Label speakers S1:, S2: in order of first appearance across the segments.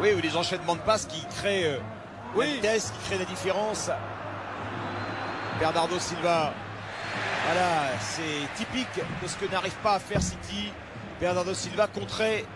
S1: Oui, ou les enchaînements de passes qui créent la vitesse, qui créent la différence. Bernardo Silva. Voilà, c'est typique de ce que n'arrive pas à faire City. Bernardo Silva contré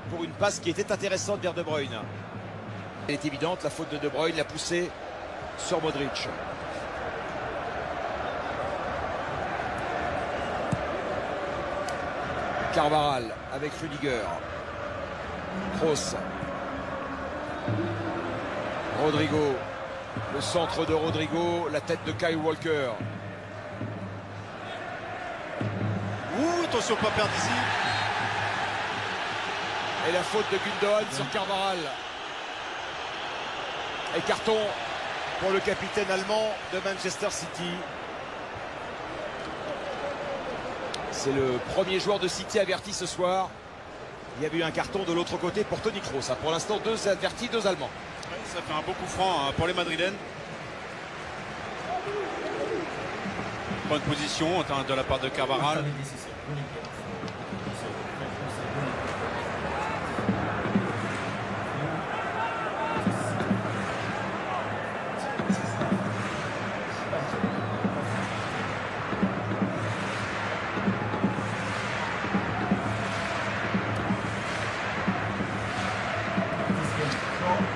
S1: pour une passe qui était intéressante vers De Bruyne. Elle est évidente, la faute de De Bruyne, la poussée sur Modric. Carvajal avec Rudiger. Kroos. Rodrigo. Le centre de Rodrigo, la tête de Kyle Walker.
S2: Ouh, attention, pas perdre ici.
S1: Et la faute de Gundogan sur Carvajal. Et carton pour le capitaine allemand de Manchester City. C'est le premier joueur de City averti ce soir. Il y avait eu un carton de l'autre côté pour Toni Kroos. Pour l'instant, 2 avertis, 2 Allemands.
S2: Ouais, ça fait un beau coup franc pour les Madrilènes. Bonne position de la part de Carvajal.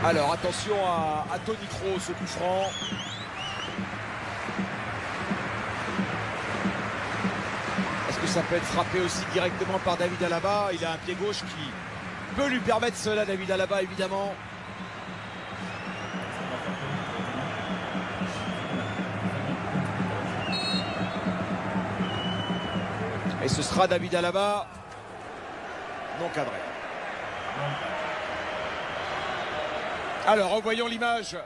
S1: Alors attention à Toni Kroos, ce coup franc. Est-ce que ça peut être frappé aussi directement par David Alaba? Il a un pied gauche qui peut lui permettre cela, David Alaba, évidemment. Et ce sera David Alaba non cadré. Alors, revoyons l'image.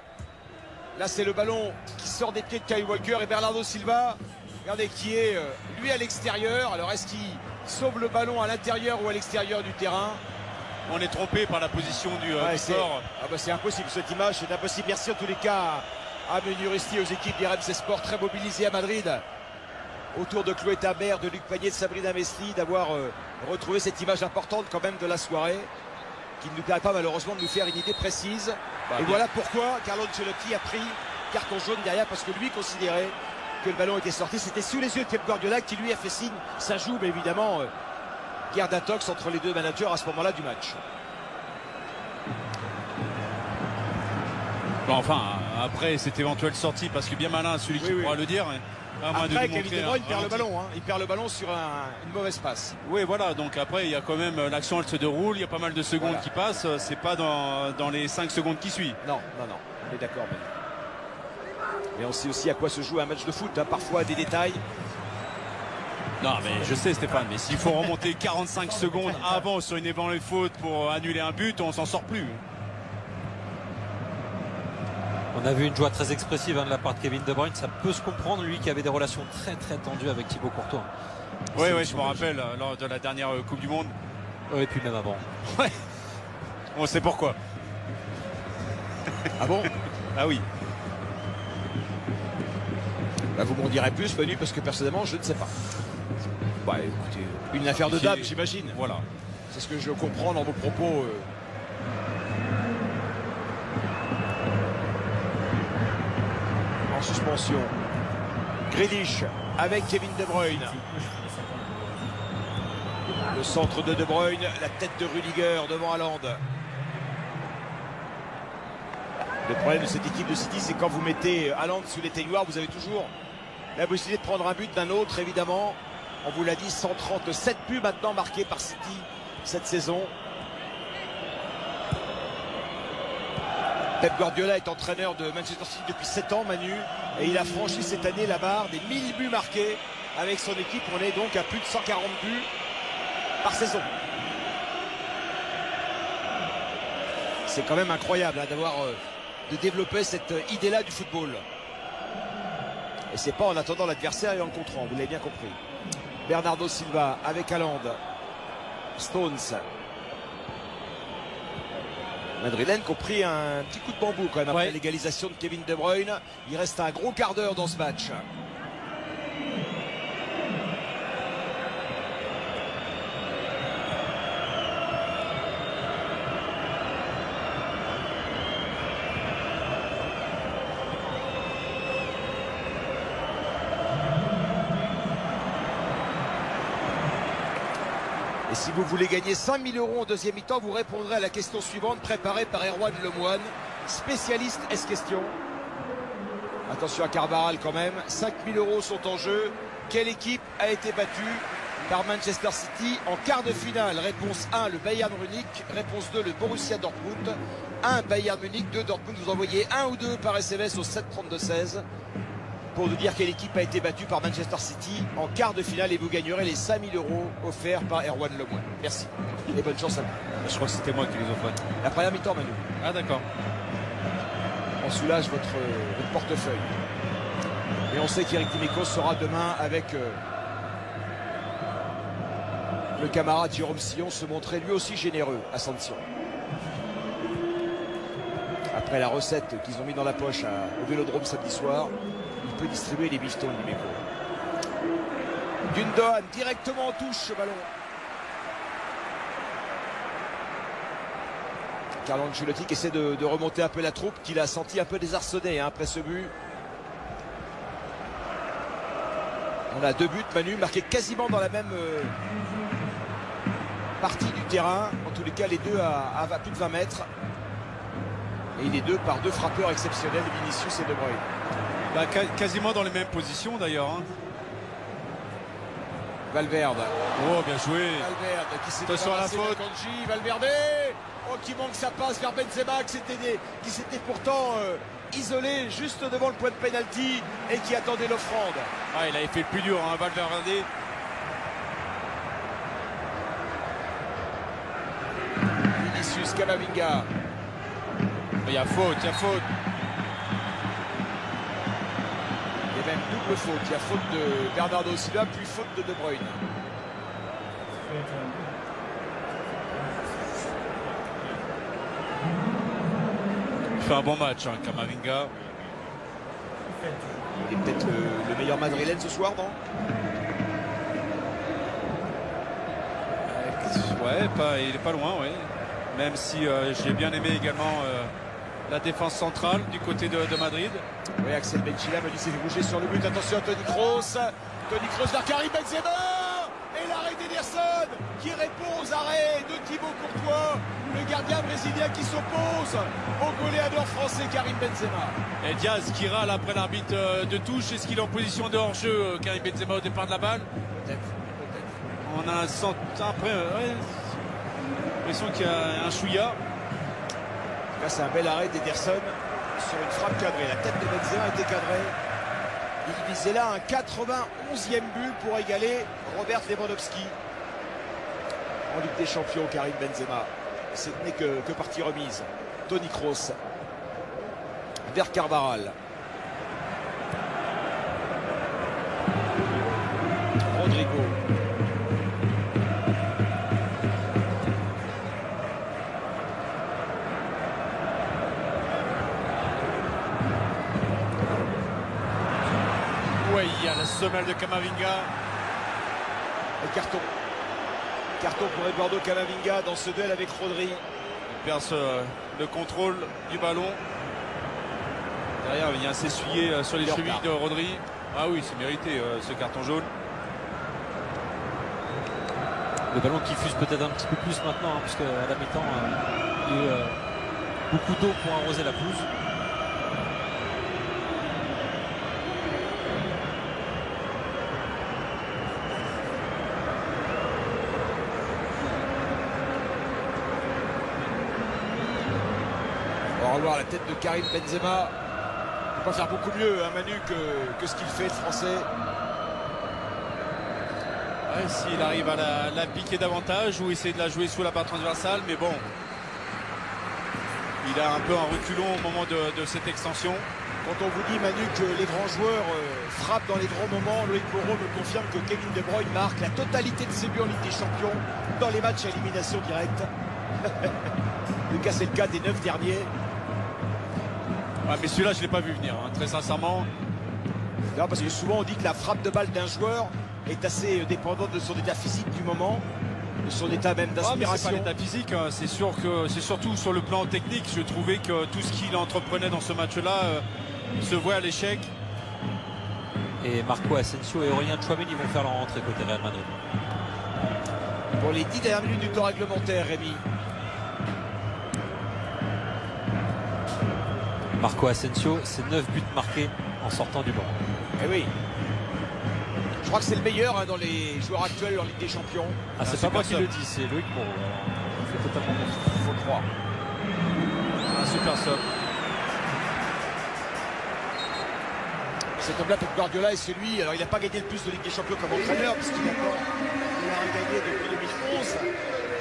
S1: Là, c'est le ballon qui sort des pieds de Kyle Walker et Bernardo Silva. Regardez qui est, lui, à l'extérieur. Alors, est-ce qu'il sauve le ballon à l'intérieur ou à l'extérieur du terrain?
S2: On est trompé par la position du corps.
S1: Ah bah, c'est impossible, cette image. C'est impossible. Merci en tous les cas à Menu Resti, aux équipes d'RMC Sport, très mobilisées à Madrid. Autour de Chloé Tabert, de Luc Pagné, de Sabrina Mesli, d'avoir retrouvé cette image importante quand même de la soirée, qui ne nous permet pas malheureusement de nous faire une idée précise. Et voilà pourquoi Carlo Ancelotti a pris carton jaune derrière, parce que lui considérait que le ballon était sorti. C'était sous les yeux de Pep Guardiola qui lui a fait signe. Ça joue, mais évidemment, guerre d'intox entre les deux managers à ce moment-là du match.
S2: Bon, enfin, après cette éventuelle sortie, parce que bien malin celui qui pourra le dire.
S1: Après, Kevin De Bruyne perd le ballon, hein. Il perd le ballon sur une mauvaise passe.
S2: Oui, voilà, donc après, il y a quand même l'action, elle se déroule, il y a pas mal de secondes qui passent, c'est pas dans les 5 secondes qui suivent.
S1: Non, on est d'accord. Mais on sait aussi à quoi se joue un match de foot, hein. Parfois des détails.
S2: Non, mais je sais, Stéphane, mais s'il faut remonter 45 secondes avant sur une éventuelle faute pour annuler un but, on s'en sort plus.
S3: On a vu une joie très expressive de la part de Kevin De Bruyne. Ça peut se comprendre, lui qui avait des relations très très tendues avec Thibaut Courtois.
S2: Oui, je me rappelle lors de la dernière Coupe du Monde.
S3: Et puis même avant.
S2: Ouais. On sait pourquoi.
S1: Ah bon?
S2: Ah oui.
S1: Bah, vous m'en direz plus, Manu, parce que personnellement, je ne sais pas. Bah écoutez, une affaire de dame, j'imagine.
S2: Voilà.
S1: C'est ce que je comprends dans vos propos. En suspension. Grealish avec Kevin De Bruyne. Le centre de De Bruyne, la tête de Rudiger devant Haaland. Le problème de cette équipe de City, c'est quand vous mettez Haaland sous l'éteignoir, vous avez toujours la possibilité de prendre un but d'un autre, évidemment. On vous l'a dit, 137 buts maintenant marqués par City cette saison. Pep Guardiola est entraîneur de Manchester City depuis 7 ans, Manu, et il a franchi cette année la barre des 1000 buts marqués avec son équipe. On est donc à plus de 140 buts par saison. C'est quand même incroyable hein, de développer cette idée-là du football. Et c'est pas en attendant l'adversaire et en le contrant, vous l'avez bien compris. Bernardo Silva avec Haaland. Stones. Madrilène qui ont pris un petit coup de bambou quand même après l'égalisation de Kevin De Bruyne. Il reste un gros quart d'heure dans ce match. Et si vous voulez gagner 5 000 € en deuxième mi-temps, vous répondrez à la question suivante préparée par Erwan Lemoine, spécialiste S-Question. Attention à Carvajal quand même. 5 000 € sont en jeu. Quelle équipe a été battue par Manchester City en quart de finale? Réponse 1, le Bayern Munich. Réponse 2, le Borussia Dortmund. 1, Bayern Munich, 2, Dortmund. Vous envoyez 1 ou 2 par SMS au 7 32 16 pour nous dire quelle équipe a été battue par Manchester City en quart de finale et vous gagnerez les 5 000 € offerts par Erwan Lemoine. Merci et bonne chance à vous.
S2: Je crois que c'était moi qui les offrais.
S1: La première mi-temps, Manu.
S2: Ah d'accord.
S1: On soulage votre portefeuille. Et on sait qu'Eric Dimeco sera demain avec le camarade Jérôme Sillon se montrer lui aussi généreux à Saint-Sion. Après la recette qu'ils ont mis dans la poche au Vélodrome samedi soir, il peut distribuer les bifetons Dimeco. Gundogan directement en touche ce ballon. Carlo Ancelotti qui essaie de remonter un peu la troupe, qu'il a senti un peu désarçonné après ce but. On a 2 buts, Manu, marqués quasiment dans la même partie du terrain. En tous les cas, les deux à plus de 20 mètres. Et les deux par 2 frappeurs exceptionnels, Vinicius et De Bruyne.
S2: Bah, quasiment dans les mêmes positions d'ailleurs. Hein.
S1: Valverde.
S2: Oh, bien joué.
S1: Valverde qui s'est
S2: attention à la faute.
S1: Kanji, Valverde. Oh, qui manque sa passe vers Benzema qui s'était pourtant isolé juste devant le point de pénalty et qui attendait l'offrande.
S2: Ah, il avait fait le plus dur, hein, Valverde.
S1: Vinicius, Camavinga.
S2: Il y a faute, il y a faute.
S1: Il y a même double faute. Il y a faute de Bernardo Silva, puis faute de De Bruyne.
S2: Il fait un bon match, hein, Camavinga.
S1: Il est peut-être le meilleur madrilène ce soir, non?
S2: Ouais, il est pas loin, ouais. Même si j'ai bien aimé également la défense centrale du côté de Madrid.
S1: Oui, Axel Benchila me dit s'est fait bouger sur le but. Attention à Toni Kroos. Toni Kroos vers Karim Benzema. Et l'arrêt d'Ederson qui répond aux arrêts de Thibaut Courtois. Le gardien brésilien qui s'oppose au goléador français Karim Benzema.
S2: Et Diaz qui râle après l'arbitre de touche. Est-ce qu'il est en position de hors-jeu, Karim Benzema, au départ de la balle?
S1: Peut-être.
S2: On a après l'impression qu'il y a un chouïa.
S1: Là, c'est un bel arrêt d'Ederson sur une frappe cadrée. La tête de Benzema était cadrée. Il visait là un 91e but pour égaler Robert Lewandowski. En Ligue des Champions, Karim Benzema. Ce n'est que partie remise. Toni Kroos vers Carvajal. Rodrigo.
S2: Oui, il y a la semelle de Camavinga.
S1: Et carton. Carton pour Eduardo Camavinga dans ce duel avec Rodri.
S2: Il perd le contrôle du ballon. Derrière, il vient s'essuyer sur les chevilles de Rodri. Ah oui, c'est mérité ce carton jaune.
S3: Le ballon qui fuse peut-être un petit peu plus maintenant, hein, puisque à la mi-temps, il y a eu beaucoup d'eau pour arroser la pelouse.
S1: On va revoir la tête de Karim Benzema. Il ne peut pas faire beaucoup mieux, hein, Manu, que ce qu'il fait, le Français.
S2: Ouais, s'il arrive à la piquer davantage ou essayer de la jouer sous la barre transversale, mais bon, il a un peu un reculon au moment de cette extension.
S1: Quand on vous dit, Manu, que les grands joueurs frappent dans les grands moments, Loïc Moreau me confirme que Kevin De Bruyne marque la totalité de ses buts en Ligue des Champions dans les matchs à élimination directe. En tout cas, c'est le cas des 9 derniers.
S2: Ouais, mais celui-là, je ne l'ai pas vu venir, hein, très sincèrement.
S1: Non, parce que souvent, on dit que la frappe de balle d'un joueur est assez dépendante de son état physique du moment, de son état même d'inspiration.
S2: C'est pas l'état physique, hein. C'est sûr que c'est surtout sur le plan technique. Je trouvais que tout ce qu'il entreprenait dans ce match-là se voit à l'échec.
S3: Et Marco Asensio et Aurélien Tchouaméni vont faire leur rentrée côté Real Madrid.
S1: pour les 10 dernières minutes du temps réglementaire, Rémi.
S3: Marco Asensio, c'est 9 buts marqués en sortant du banc.
S1: Eh oui. Je crois que c'est le meilleur dans les joueurs actuels en Ligue des Champions.
S3: Ah, c'est pas moi qui le dis, c'est Loïc Moreau. Je fais totalement confiance.
S1: Il faut le croire.
S2: Un super sub.
S1: Cet homme-là, Pep Guardiola, et c'est lui. Alors, il n'a pas gagné le plus de Ligue des Champions comme entraîneur, puisqu'il a gagné depuis 2011.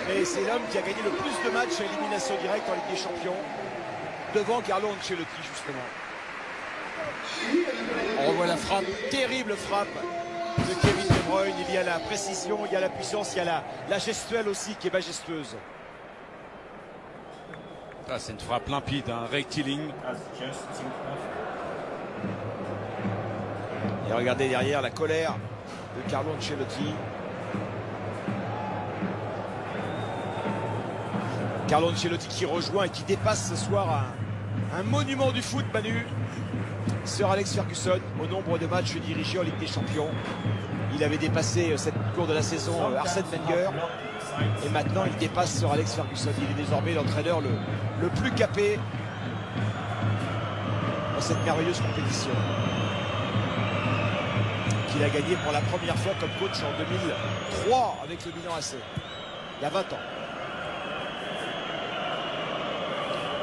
S1: Mais c'est l'homme qui a gagné le plus de matchs à élimination directe en Ligue des Champions, devant Carlo Ancelotti, justement. On revoit la frappe, terrible frappe de Kevin De Bruyne. Il y a la précision, il y a la puissance, il y a la gestuelle aussi qui est majestueuse.
S2: Ah, c'est une frappe limpide, un rectiligne.
S1: Et regardez derrière la colère de Carlo Ancelotti. Carlo Ancelotti qui rejoint et qui dépasse ce soir un monument du foot, Manu. Sir Alex Ferguson, au nombre de matchs dirigés en Ligue des Champions. Il avait dépassé cette cours de la saison Arsène Wenger. Et maintenant, il dépasse Sir Alex Ferguson. Il est désormais l'entraîneur le plus capé dans cette merveilleuse compétition, qu'il a gagné pour la première fois comme coach en 2003 avec le Milan AC, il y a 20 ans.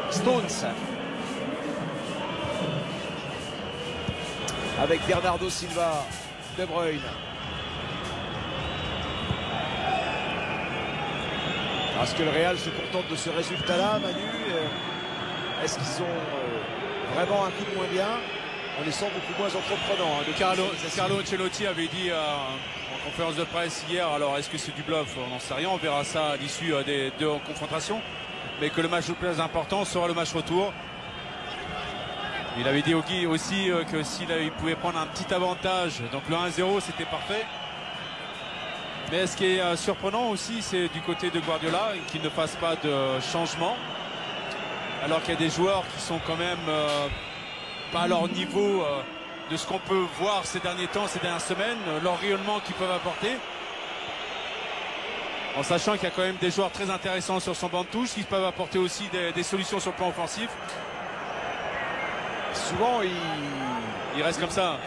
S1: Stones avec Bernardo Silva, De Bruyne. Est-ce que le Real se contente de ce résultat-là, Manu? Est-ce qu'ils ont vraiment un coup de moins bien? On les sent beaucoup moins entreprenants.
S2: Carlo Ancelotti avait dit en conférence de presse hier, alors est-ce que c'est du bluff? On n'en sait rien, on verra ça à l'issue des deux confrontations. Mais que le match le plus important sera le match retour. Il avait dit aussi que s'il pouvait prendre un petit avantage, donc le 1-0 c'était parfait. Mais ce qui est surprenant aussi, c'est du côté de Guardiola qu'il ne fasse pas de changement, alors qu'il y a des joueurs qui sont quand même pas à leur niveau de ce qu'on peut voir ces derniers temps, ces dernières semaines, leur rayonnement qu'ils peuvent apporter. En sachant qu'il y a quand même des joueurs très intéressants sur son banc de touche qui peuvent apporter aussi des solutions sur le plan offensif.
S1: Souvent,
S2: il reste comme ça.